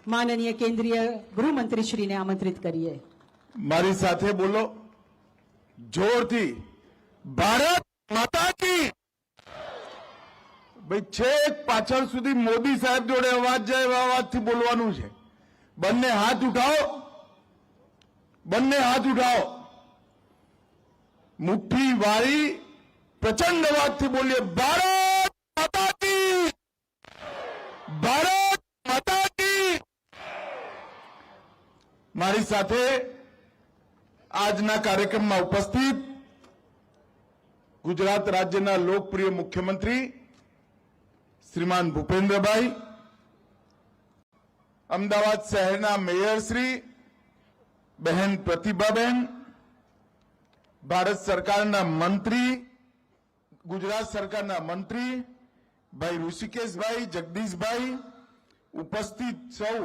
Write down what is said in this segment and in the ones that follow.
માનનીય કેન્દ્રીય ગૃહમંત્રીશ્રીને આમંત્રિત કરીએ. મારી સાથે બોલો જોરથી, ભારત માતા કી. ભાઈ છેક પાછળ સુધી મોદી સાહેબ જોડે અવાજ જાય એવા અવાજથી બોલવાનું છે. બંને હાથ ઉઠાવો, બંને હાથ ઉઠાવો. મુઠ્ઠી વાળી પ્રચંડ અવાજથી બોલીએ, ભારત માતા કી, ભારત માતા કી. મારી સાથે આજના કાર્યક્રમમાં ઉપસ્થિત ગુજરાત રાજ્યના લોકપ્રિય મુખ્યમંત્રી શ્રીમાન ભૂપેન્દ્રભાઈ, અમદાવાદ શહેરના મેયર શ્રી બહેન પ્રતિભાબેન, ભારત સરકારના મંત્રી, ગુજરાત સરકારના મંત્રી ભાઈ ઋષિકેશભાઈ, જગદીશભાઈ, ઉપસ્થિત સૌ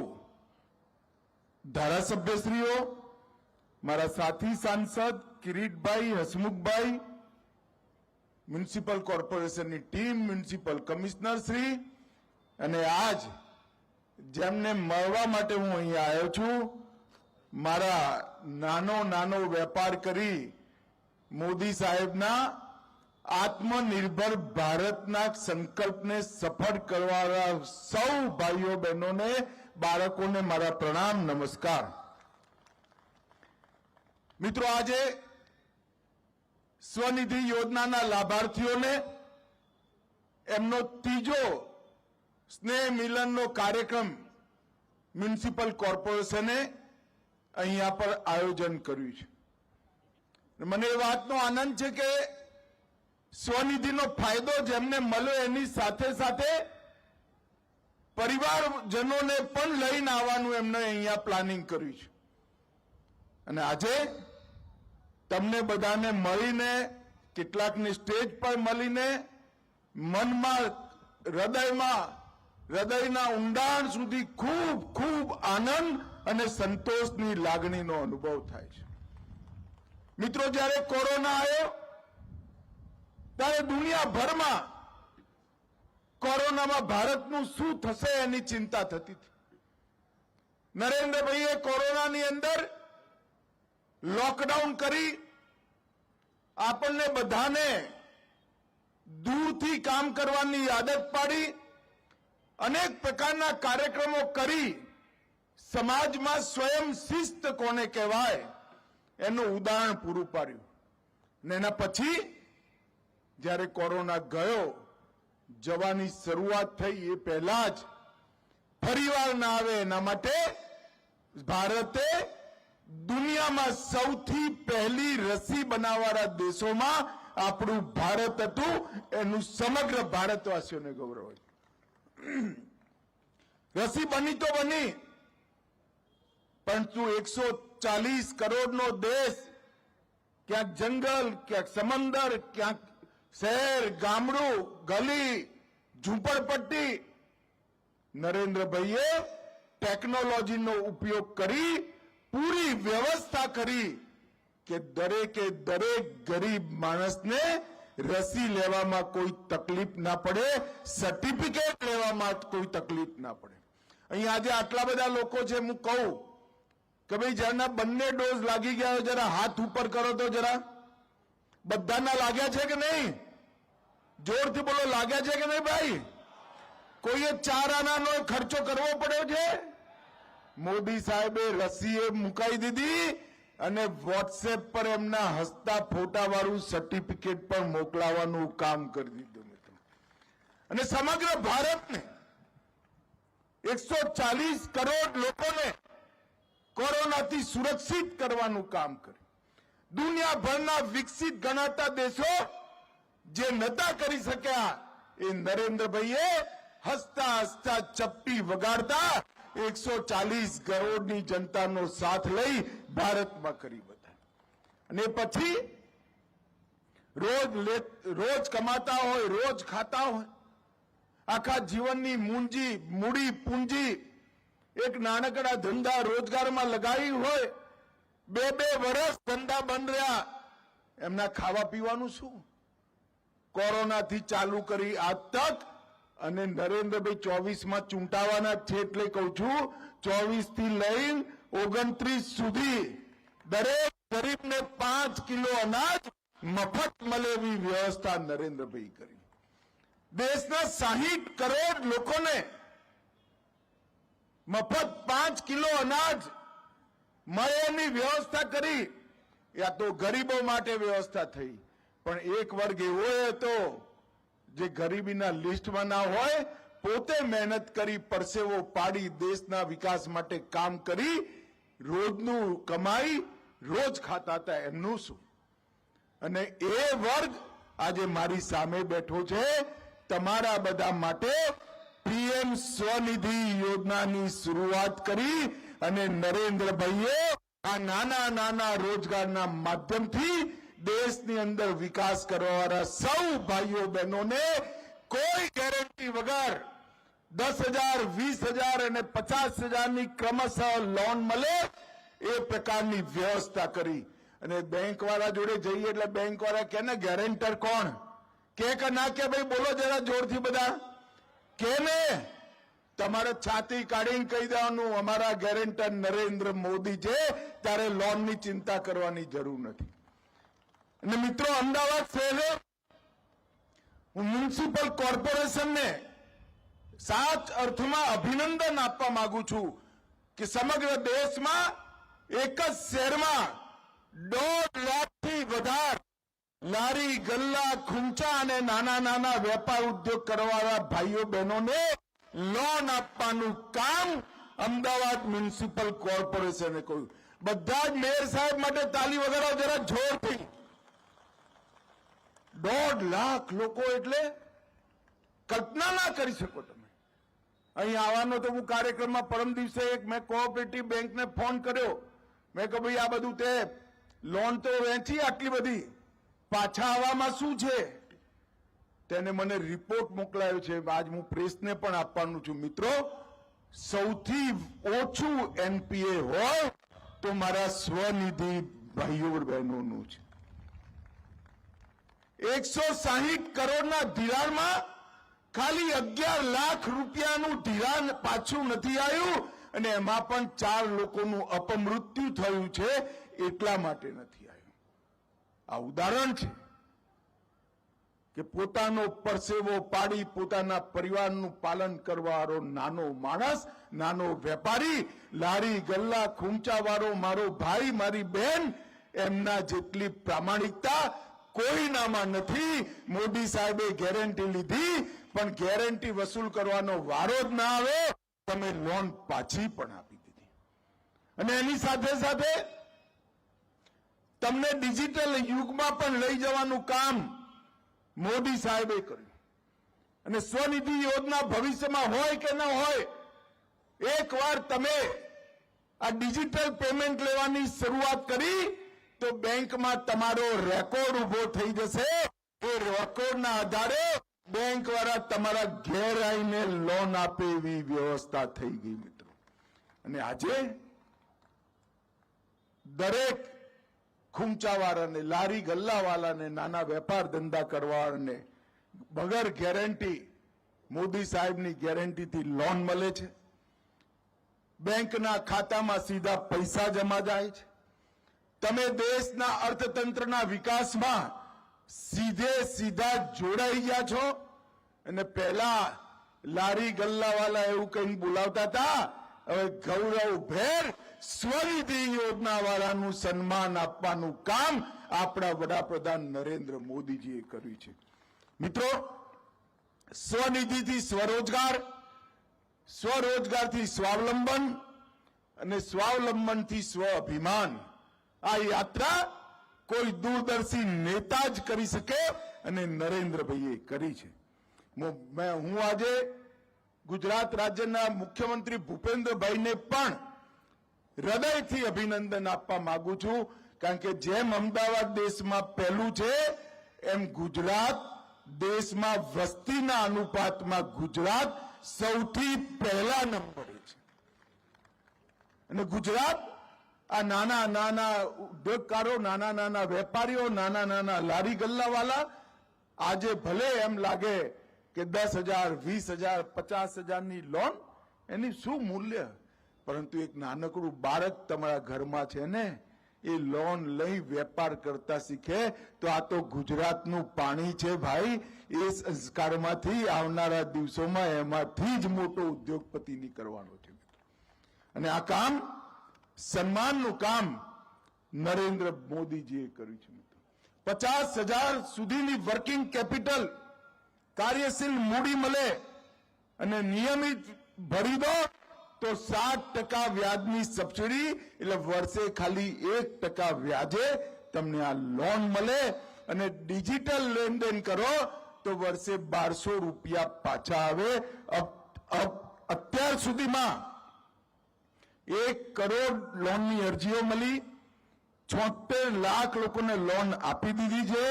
ધારાસભ્યશ્રીઓ, મારા સાથી સાંસદ કિરીટભાઈ, હસમુખભાઈ, મ્યુનિસિપલ કોર્પોરેશનની ટીમ, મ્યુનિસિપલ કમિશનર શ્રી, અને આજ જેમને મળવા માટે હું અહીંયા આવ્યો છું, મારા નાનો વેપાર કરી મોદી સાહેબના આત્મનિર્ભર ભારતના સંકલ્પને સફળ કરવાના સૌ ભાઈઓ બહેનોને, બાળકોને મારા પ્રણામ, નમસ્કાર. મિત્રો, આજે સ્વનિધિ યોજનાના લાભાર્થીઓને એમનો ત્રીજો સ્નેહ મિલનનો કાર્યક્રમ મ્યુનિસિપલ કોર્પોરેશને અહીંયા પર આયોજન કર્યું છે. મને એ વાતનો આનંદ છે કે સ્વનિધિનો ફાયદો જેમને મળ્યો એની સાથે સાથે પરિવારજનોને પણ લઈને આવવાનું એમને અહીંયા પ્લાનિંગ કર્યું છે. અને આજે તમને બધાને મળીને, કેટલાકને સ્ટેજ પર મળીને, મનમાં, હૃદયના ઊંડાણ સુધી ખૂબ ખૂબ આનંદ અને સંતોષની લાગણીનો અનુભવ થાય છે. મિત્રો, જ્યારે કોરોના આવ્યો ત્યારે દુનિયાભરમાં કોરોનામાં ભારતનું શું થશે એની ચિંતા થતી હતી. નરેન્દ્રભાઈએ કોરોનાની અંદર લોકડાઉન કરી આપણને બધાને દૂરથી કામ કરવાની આદત પાડી, અનેક પ્રકારના કાર્યક્રમો કરી સમાજમાં સ્વયં શિસ્ત કોને કહેવાય એનું ઉદાહરણ પૂરું પાડ્યું. અને એના પછી જ્યારે કોરોના ગયો, જવાની શરૂઆત થઈ, એ પહેલા જ ફરીવાર ના આવે એના માટે ભારતે દુનિયામાં સૌથી પહેલી રસી બનાવવાના દેશોમાં આપણું ભારત હતું. એનું સમગ્ર ભારતવાસીઓને ગૌરવ હોય. રસી બની તો બની, પરંતુ 140 કરોડનો દેશ, ક્યાંક જંગલ, ક્યાંક સમંદર, ક્યાંક શહેર, ગામડું, ગલી, ઝૂંપડપટ્ટી, નરેન્દ્રભાઈએ ટેકનોલોજીનો ઉપયોગ કરી પૂરી વ્યવસ્થા કરી કે દરેકે દરેક ગરીબ માણસને રસી લેવામાં કોઈ તકલીફ ના પડે, સર્ટિફિકેટ લેવામાં કોઈ તકલીફ ના પડે. અહીં આજે આટલા બધા લોકો છે, હું કહું કે ભાઈ જેના બંને ડોઝ લાગી ગયા હોય જરા હાથ ઉપર કરો તો જરા. બધાના લાગ્યા છે કે નહીં? જોરથી બોલો, લાગ્યા છે કે નહીં ભાઈ? કોઈએ 4 આનાનો ખર્ચો કરવો પડ્યો છે? મોદી સાહેબે રસીએ મુકાઈ દીધી અને વોટ્સએપ પર એમના હસતા ફોટા વાળું સર્ટિફિકેટ પણ મોકલાવાનું કામ કરી દીધું. અને સમગ્ર ભારતને 140 કરોડ લોકોને કોરોનાથી સુરક્ષિત કરવાનું કામ કર્યું. દુનિયાભરના વિકસિત ગણાતા દેશો જે નતા કરી શક્યા એ નરેન્દ્રભાઈએ હસતા હસતા ચપ્પી વગાડતા 140 કરોડની જનતાનો સાથ લઈ ભારતમાં કરી બતાવ્યું. અને પછી રોજ કમાતા હોય, રોજ ખાતા હોય, આખા જીવનની મૂડી પૂંજી એક નાનકડા ધંધા રોજગારમાં લગાવી હોય, 2 વર્ષ ધંધા બંધ રહ્યા, એમના ખાવા પીવાનું શું? કોરોનાથી ચાલુ કરી આજ તક અને નરેન્દ્રભાઈ 24માં ચૂંટાવાના જ છે, એટલે કહું છું 24 થી લઈને 29 સુધી દરેક ગરીબને 5 કિલો અનાજ મફત મળે એવી વ્યવસ્થા નરેન્દ્રભાઈ કરી. દેશના 60 કરોડ લોકોને મફત 5 કિલો અનાજ મળે એની વ્યવસ્થા કરી. યા તો ગરીબો માટે વ્યવસ્થા થઈ, પણ એક વર્ગ એવો હતો જે ગરીબીના લિસ્ટમાં ના હોય, પોતે મહેનત કરી, પરસેવો પાડી, દેશના વિકાસ માટે કામ કરી, રોજનું કમાઈ રોજ ખાતા હતા. એમનું શું? અને એ વર્ગ આજે મારી સામે બેઠો છે. તમારા બધા માટે પીએમ સ્વનિધિ યોજનાની શરૂઆત કરી અને નરેન્દ્રભાઈએ આ નાના નાના રોજગારના માધ્યમથી દેશની અંદર વિકાસ કરવાવાળા સૌ ભાઈઓ બહેનોને કોઈ ગેરંટી વગર 10,000, 20,000 અને 50,000ની ક્રમશઃ લોન મળે એ પ્રકારની વ્યવસ્થા કરી. અને બેંક વાળા જોડે જઈએ એટલે બેંક વાળા કે ને ગેરેન્ટર કોણ કે ના કે ભાઈ બોલો જરા જોરથી બધા કે ને તમારે છાતી કાઢીને કહી દેવાનું અમારા ગેરેન્ટર નરેન્દ્ર મોદી છે, ત્યારે લોનની ચિંતા કરવાની જરૂર નથી. અને મિત્રો, અમદાવાદ શહેરે હું મ્યુનિસિપલ કોર્પોરેશનને સાચ અર્થમાં અભિનંદન આપવા માંગુ છું કે સમગ્ર દેશમાં એક જ શહેરમાં 1.5 લાખથી વધારે લારી ગલ્લા ખૂંચા અને નાના નાના વેપાર ઉદ્યોગ કરવાવાળા ભાઈઓ બહેનોને લોન આપવાનું કામ અમદાવાદ મ્યુનિસિપલ કોર્પોરેશને કર્યું. બધા જ મેયર સાહેબ માટે તાલી વગાડો જરા જોરથી. 1.5 લાખ લોકો એટલે કલ્પના ના કરી શકો તમે. અહીં આવવાનો તો હું કાર્યક્રમમાં પરમ દિવસે એક મેં કોઓપરેટિવ બેંકને ફોન કર્યો. મેં કહ્યું ભાઈ આ બધું તે લોન તો વેચી આટલી બધી, પાછા આવવામાં શું છે? તેને મને રિપોર્ટ મોકલાયો છે. આજ હું પ્રેસને પણ આપવાનું છું. મિત્રો, સૌથી ઓછું એનપીએ હોય તો મારા સ્વનિધિ ભાઈઓ બહેનોનું છે. 160 કરોડના ધિરાણમાં ખાલી 11 લાખ રૂપિયાનું ધિરાણ પાછું નથી આવ્યું, અને એમાં પણ 4 લોકોનું અપમૃત્યુ થયું છે. એટલા માટે નથી આવ્યું. આ ઉદાહરણ છે કે પોતાનો પરસેવો પાડી પોતાના પરિવારનું પાલન કરવાવાળો નાનો માણસ, નાનો વેપારી, લારી ગલ્લા ખૂંચાવાળો મારો ભાઈ, મારી બહેન, એમના જેટલી પ્રામાણિકતા કોઈનામાં નથી. મોદી સાહેબે ગેરંટી લીધી, પણ ગેરંટી વસૂલ કરવાનો વારો જ ના આવે, તમે લોન પાછી પણ આપી દીધી. અને એની સાથે સાથે તમને ડિજિટલ યુગમાં પણ લઈ જવાનું કામ મોદી સાહેબે કર્યું. અને સ્વનિધિ યોજના ભવિષ્યમાં હોય કે ન હોય, એકવાર તમે આ ડિજિટલ પેમેન્ટ લેવાની શરૂઆત કરી તો બેંકમાં તમારો રેકોર્ડ ઉભો થઈ જશે. એ રેકોર્ડના આધારે બેંક વાળા તમારા ઘેર આવીને લોન આપે એવી વ્યવસ્થા થઈ ગઈ મિત્રો. અને આજે દરેક ખૂંચાવાળાને, લારી ગલ્લાવાળાને, નાના વેપાર ધંધા કરવાવાળાને વગર ગેરંટી, મોદી સાહેબની ગેરંટીથી લોન મળે છે. બેંકના ખાતામાં સીધા પૈસા જમા જાય છે. તમે દેશના અર્થતંત્રના વિકાસમાં સીધા જોડાઈ ગયા છો. અને પહેલા લારી ગલ્લાવાળા એવું કઈ બોલાવતા હતા, હવે ગૌરવભેર સ્વનિધિ યોજના વાળાનું સન્માન આપવાનું કામ આપણા વડાપ્રધાન નરેન્દ્ર મોદીજીએ કર્યું છે. મિત્રો, સ્વનિધિથી સ્વરોજગાર, સ્વરોજગારથી સ્વાવલંબન અને સ્વાવલંબનથી સ્વઅભિમાન, આ યાત્રા કોઈ દૂરદર્શી નેતા જ કરી શકે, અને નરેન્દ્રભાઈએ કરી છે. હું આજે ગુજરાત રાજ્યના મુખ્યમંત્રી ભૂપેન્દ્રભાઈને પણ હૃદયથી અભિનંદન આપવા માંગુ છું. કારણ કે જેમ અમદાવાદ દેશમાં પહેલું છે, એમ ગુજરાત દેશમાં વસ્તીના અનુપાતમાં ગુજરાત સૌથી પહેલા નંબરે છે. અને ગુજરાત આ નાના નાના ઉદ્યોગકારો, નાના નાના વેપારીઓ, નાના નાના લારી ગલ્લાવાળા આજે ભલે એમ લાગે કે 10,000, 20,000, 50,000ની લોન એની શું મૂલ્ય, પરંતુ એક નાનકડું બાળક તમારા ઘરમાં છે ને, એ લોન લઈ વેપાર કરતા શીખે તો આ તો ગુજરાતનું પાણી છે ભાઈ. એ સંસ્કારમાંથી આવનારા દિવસોમાં એમાંથી જ મોટો ઉદ્યોગપતિ નીકળવાનો છે. અને આ કામ, સન્માનનું કામ નરેન્દ્ર મોદીજીએ કર્યું છે. 50,000 સુધીની વર્કિંગ કેપિટલ, કાર્યશીલ મૂડી મળે અને નિયમિત ભરી દો તો 7% વ્યાજની સબસિડી, એટલે વર્ષે ખાલી 1% વ્યાજે તમને આ લોન મળે. અને ડિજિટલ લેનદેન કરો તો વર્ષે 1200 રૂપિયા પાછા આવે. અત્યાર સુધીમાં 1 કરોડ લોનની અરજીઓ મળી, 76 લાખ લોકોને લોન આપી દીધી છે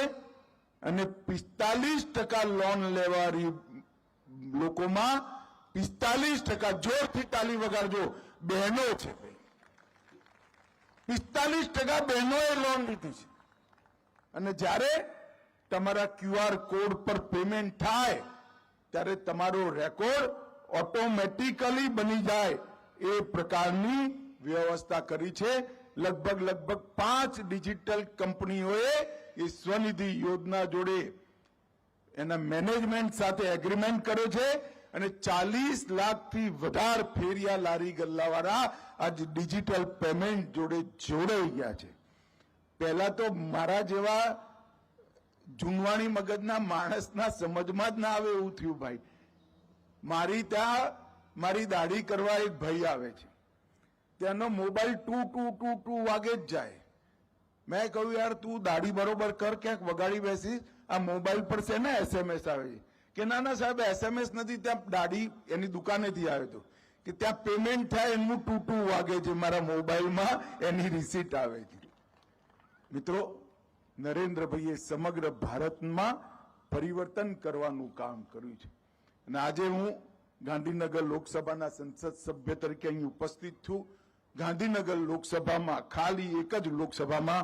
અને 45% લોન લેવારી લોકોમાં 45%, જોરથી તાલી વગાડજો, બહેનો છે. 45% બહેનોએ લોન લીધી છે. અને જ્યારે તમારા QR કોડ પર પેમેન્ટ થાય ત્યારે તમારો રેકોર્ડ ઓટોમેટિકલી બની જાય એ પ્રકારની વ્યવસ્થા કરી છે. લગભગ 5 ડિજિટલ કંપનીઓએ એ સ્વનિધિ યોજના જોડે એના મેનેજમેન્ટ સાથે એગ્રીમેન્ટ કર્યો છે અને 40 લાખથી વધારે ફેરિયા લારી ગલ્લાવાળા આજ ડિજિટલ પેમેન્ટ જોડે જોડાઈ ગયા છે. પહેલા તો મારા જેવા જૂનવાણી મગજના માણસના સમજમાં જ ના આવે એવું થયું ભાઈ. મારી ત્યાં મારી દાઢી કરવા એક ભાઈ આવે છે, ત્યાંનો મોબાઈલ ટુ વાગે જ જાય. મેં કહ્યું યાર તું દાઢી બરોબર કર, ક્યાંક વગાડી બેસી, આ મોબાઈલ પર છે ને SMS આવે છે. કે ના ના સાહેબ SMS નથી, ત્યાં દાઢી એની દુકાનેથી આવ્યો હતો કે ત્યાં પેમેન્ટ થાય એનું ટુ વાગે છે, મારા મોબાઈલમાં એની રિસીટ આવે છે. મિત્રો, નરેન્દ્રભાઈએ સમગ્ર ભારતમાં પરિવર્તન કરવાનું કામ કર્યું છે. અને આજે હું ગાંધીનગર લોકસભાના સંસદ સભ્ય તરીકે અહીં ઉપસ્થિત છું. ગાંધીનગર લોકસભામાં, ખાલી એક જ લોકસભામાં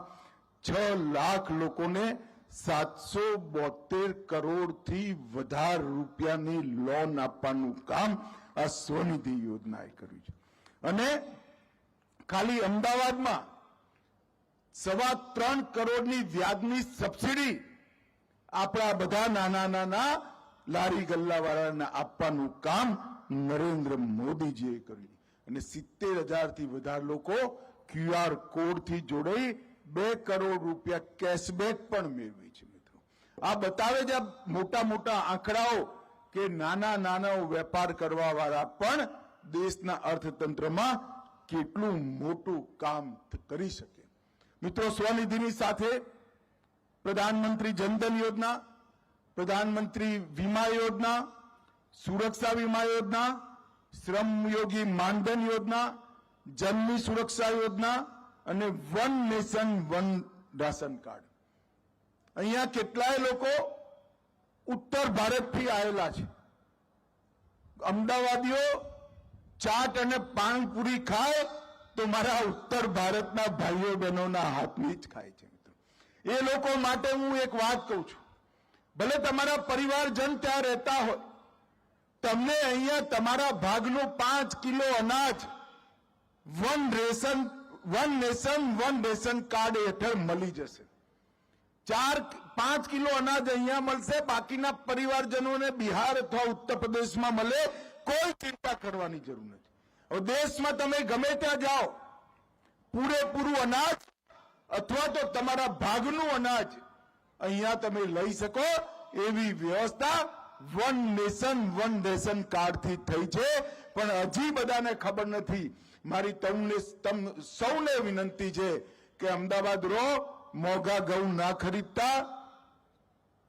6 લાખ લોકોને 772 કરોડથી વધારે રૂપિયાની લોન આપવાનું કામ આ સ્વનિધિ યોજનાએ કર્યું છે. અને ખાલી અમદાવાદમાં 3.25 કરોડની વ્યાજની સબસિડી આપણા બધા નાના લારી ગલ્લાવાળાને આપવાનું કામ નરેન્દ્ર મોદીજીએ કર્યું. અને 70,000 થી વધારે લોકો QR કોડથી જોડાઈ 2 કરોડ રૂપિયા કેશબેક પણ મેળવી છે. મિત્રો, આ બતાવે છે મોટા આંકડાઓ કે નાના વેપાર કરવા વાળા પણ દેશના અર્થતંત્રમાં કેટલું મોટું કામ કરી શકે. મિત્રો, સ્વનિધિની સાથે પ્રધાનમંત્રી જનધન યોજના, પ્રધાનમંત્રી વીમા યોજના, સુરક્ષા વીમા યોજના, શ્રમયોગી માનધન યોજના, જનની સુરક્ષા યોજના અને one nation one ration card. અહીંયા કેટલાય લોકો ઉત્તર ભારતથી આવેલા છે. અમદાવાદીઓ ચાટ અને પાણીપુરી ખાય તો મારા ઉત્તર ભારતના ભાઈઓ બહેનોના હાથની જ ખાય છે. એ લોકો માટે હું એક વાત કહું છું, ભલે તમારા પરિવારજન ત્યાં રહેતા હોય, તમને અહીંયા તમારા ભાગનું 5 કિલો અનાજ one nation one ration card હેઠળ મળી જશે. 5 કિલો અનાજ અહીંયા મળશે, બાકીના પરિવારજનોને બિહાર અથવા ઉત્તર પ્રદેશમાં મળે. કોઈ ચિંતા કરવાની જરૂર નથી. હવે દેશમાં તમે ગમે ત્યાં જાઓ, પૂરેપૂરું અનાજ અથવા તો તમારા ભાગનું અનાજ અહીંયા તમે લઈ શકો એવી વ્યવસ્થા વન નેશન વન રેશન કાર્ડથી થઈ છે. પણ હજી બધાને ખબર નથી. મારી સૌને વિનંતી છે કે અમદાવાદ રહો, મોંઘા ઘઉં ના ખરીદતા,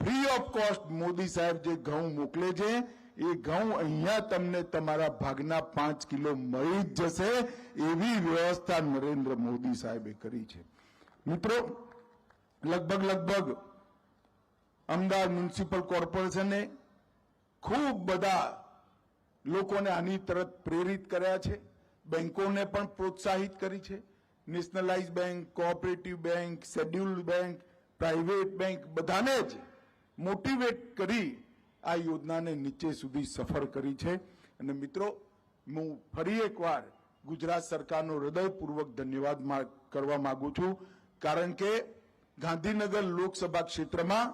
ફ્રી ઓફ કોસ્ટ મોદી સાહેબ જે ઘઉં મોકલે છે એ ઘઉં અહીંયા તમને તમારા ભાગના 5 કિલો મળી જ જશે. એવી વ્યવસ્થા નરેન્દ્ર મોદી સાહેબે કરી છે. મિત્રો, લગભગ અમદાવાદ મ્યુનિસિપલ કોર્પોરેશને ખૂબ બધા લોકોને આની તરફ પ્રેરિત કર્યા છે. બેંકોને પણ પ્રોત્સાહિત કરી છે. Nationalise bank, cooperative bank, scheduled bank, private bank બધાને જ મોટિવેટ કરી આ યોજનાને નીચે સુધી સફળ કરી છે. અને મિત્રો, હું ફરી એકવાર ગુજરાત સરકારનો હૃદયપૂર્વક ધન્યવાદ કરવા માંગુ છું, કારણ કે ગાંધીનગર લોકસભા ક્ષેત્રમાં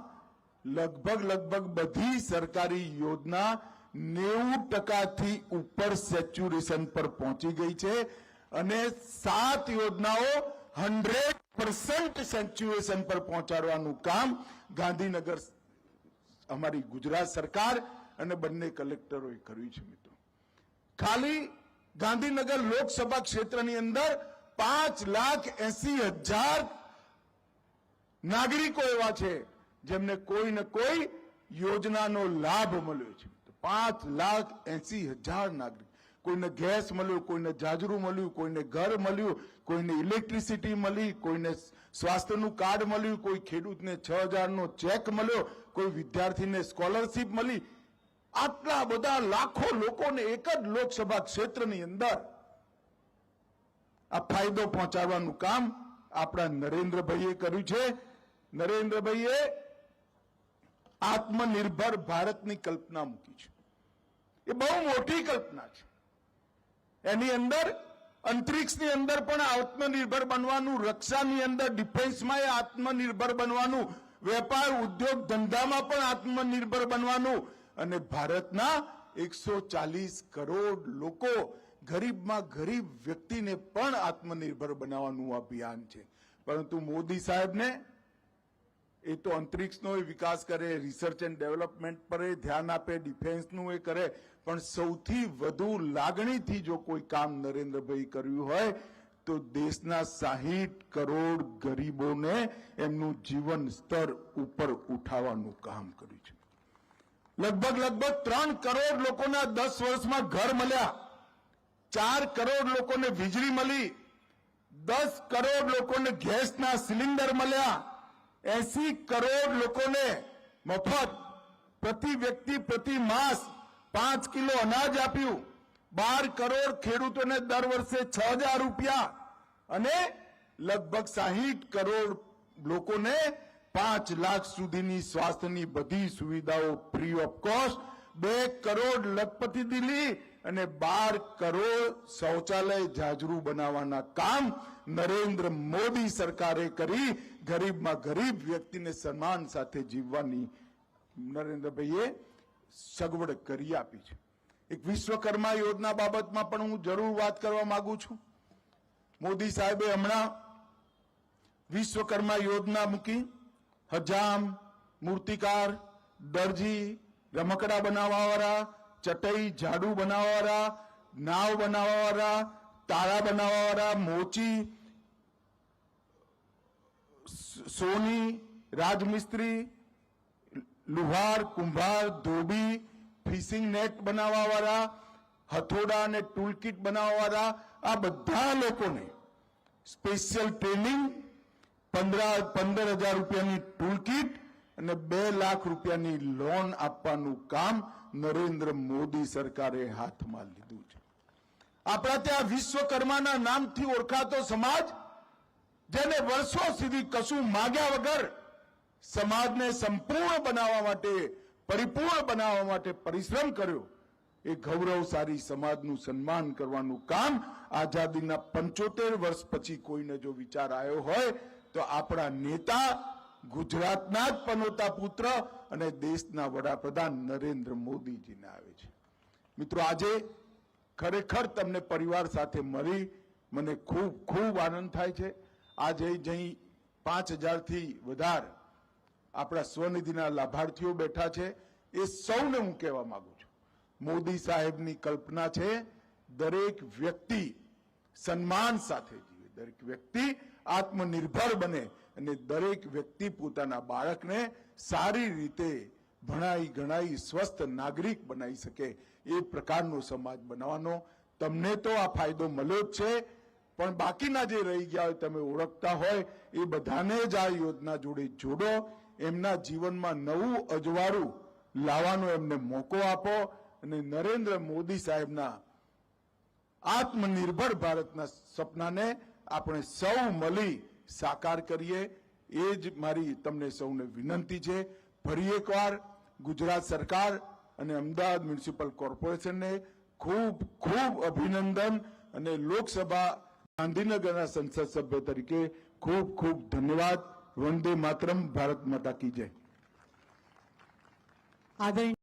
લગભગ બધી સરકારી યોજના 90% ઉપર સેચ્યુરેશન પર પહોંચી ગઈ છે અને 7 યોજનાઓ 100% સેચ્યુરેશન પર પહોંચાડવાનું કામ ગાંધીનગર અમારી ગુજરાત સરકાર અને બંને કલેક્ટરોએ કર્યું છે. મિત્રો, ખાલી ગાંધીનગર લોકસભા ક્ષેત્રની અંદર 5,80,000 નાગરિકો એવા છે જેમને કોઈ ને કોઈ યોજનાનો લાભ મળ્યો છે. 5,80,000 નાગરિક. કોઈને ગેસ મળ્યો, કોઈને જાજરૂ મળ્યું, કોઈને ઘર મળ્યું, કોઈને ઇલેક્ટ્રિસિટી મળી, કોઈને સ્વાસ્થ્યનું કાર્ડ મળ્યું, કોઈ ખેડૂતને 6,000 નો ચેક મળ્યો, કોઈ વિદ્યાર્થીને સ્કોલરશીપ મળી. આટલા બધા લાખો લોકોને એક જ લોકસભા ક્ષેત્રની અંદર આ ફાયદો પહોંચાડવાનું કામ આપણા નરેન્દ્રભાઈએ કર્યું છે. નરેન્દ્રભાઈએ આત્મનિર્ભર ભારતની કલ્પના મૂકી છે. એ બહુ મોટી કલ્પના છે. એની અંદર અંતરિક્ષની અંદર પણ આત્મનિર્ભર બનવાનું, રક્ષાની અંદર ડિફેન્સમાં એ આત્મનિર્ભર બનવાનું, વેપાર ઉદ્યોગ ધંધામાં પણ આત્મનિર્ભર બનવાનું અને ભારતના 140 કરોડ લોકો, ગરીબમાં ગરીબ વ્યક્તિને પણ આત્મનિર્ભર બનાવવાનું અભિયાન છે. પરંતુ મોદી સાહેબને એ તો અંતરિક્ષનો વિકાસ કરે, રિસર્ચ એન્ડ ડેવલપમેન્ટ પર ધ્યાન આપે, ડિફેન્સનું એ કરે, પણ સૌથી વધુ લાગણીથી જો કોઈ કામ નરેન્દ્રભાઈ કર્યું હોય તો દેશના 60 કરોડ ગરીબોને એમનું જીવન સ્તર ઉપર ઉઠાવવાનું કામ કર્યું છે. લગભગ 3 કરોડ લોકોના 10 વર્ષમાં ઘર મળ્યા, 4 કરોડ લોકોને વીજળી મળી, 10 કરોડ લોકોને ગેસના સિલિન્ડર મળ્યા, 80 કરોડ લોકોને મફત પ્રતિ વ્યક્તિ પ્રતિ માસ 5 કિલો અનાજ આપ્યું, 12 કરોડ ખેડૂતોને દર વર્ષે 6,000 રૂપિયા અને લગભગ 60 કરોડ લોકોને 5 લાખ સુધીની સ્વાસ્થ્યની બધી સુવિધાઓ ફ્રી ઓફ કોસ્ટ, 2 કરોડ લખપતિ દિલ્હી અને 12 કરોડ શૌચાલય જાજરૂ બનાવવાના કામ નરેન્દ્ર મોદી સરકારે કરી. ગરીબમાં ગરીબ વ્યક્તિને સન્માન સાથે જીવવાની નરેન્દ્રભાઈએ સગવડ કરી આપી છે. એક વિશ્વકર્મા યોજના બાબતમાં પણ હું જરૂર વાત કરવા માંગુ છું. મોદી સાહેબે હમણાં વિશ્વકર્મા યોજના મૂકી. હજામ, મૂર્તિકાર, દરજી, રમકડા બનાવવાવાળા, ચટઈ ઝાડુ બનાવવાવાળા, નાવ બનાવવાવાળા, તાળા બનાવવાવાળા, મોચી, સોની, રાજમિસ્ત્રી, લુહાર, કુંભાર, ધોબી, ફિશિંગ નેટ બનાવવાવાળા, હથોડા અને ટૂલકીટ બનાવવાવાળા, આ બધા લોકોને સ્પેશિયલ ટ્રેનિંગ, 15,000 રૂપિયાની ટૂલકીટ અને 2 લાખ રૂપિયાની લોન આપવાનું કામ નરેન્દ્ર મોદી સરકારે હાથમાં લીધું છે. આપણા ત્યાં વિશ્વકર્માના નામથી ઓળખાતો સમાજ, જેને વર્ષો સુધી કશું માગ્યા વગર સમાજને સંપૂર્ણ બનાવવા માટે, પરિપૂર્ણ બનાવવા માટે પરિશ્રમ કર્યો, એ ગૌરવશાળી સમાજનું સન્માન કરવાનું કામ આઝાદીના 75 વર્ષ પછી કોઈને જો વિચાર આવ્યો હોય તો આપણા નેતા, ગુજરાતના જ પનોતા પુત્ર અને દેશના વડાપ્રધાન નરેન્દ્ર મોદીજીને આવે છે. મિત્રો, આજે ખરેખર તમને પરિવાર સાથે મળી મને ખૂબ ખૂબ આનંદ થાય છે. આજે જઈ 5,000 થી વધારે આપણા સ્વનિધિના લાભાર્થીઓ બેઠા છે. એ સૌને હું કહેવા માંગુ છું, મોદી સાહેબની કલ્પના છે દરેક વ્યક્તિ સન્માન સાથે જીવે, દરેક વ્યક્તિ આત્મનિર્ભર બને અને દરેક વ્યક્તિ પોતાના બાળકને સારી રીતે ભણાઈ ગણાઈ સ્વસ્થ નાગરિક બનાવી શકે, એ પ્રકારનો સમાજ બનાવવાનો. તમને તો આ ફાયદો મળ્યો જ છે, પણ બાકીના જે રહી ગયા હોય, તમે ઓળખતા હોય, એ બધાને જ આ યોજના જોડે જોડો. એમના જીવનમાં નવું અજવાળું લાવવાનો એમને મોકો આપો અને નરેન્દ્ર મોદી સાહેબના આત્મનિર્ભર ભારતના સપનાને આપણે સૌ મળી સાકાર કરીએ. એ જ મારી તમને સૌને વિનંતી છે. ફરી એકવાર ગુજરાત સરકાર અને અમદાવાદ મ્યુનિસિપલ કોર્પોરેશનને ખૂબ ખૂબ અભિનંદન અને લોકસભા ગાંધીનગરના સંસદ સભ્ય તરીકે ખૂબ ખૂબ ધન્યવાદ. વંદે માતરમ. ભારત માતા કી જય. આદરણીય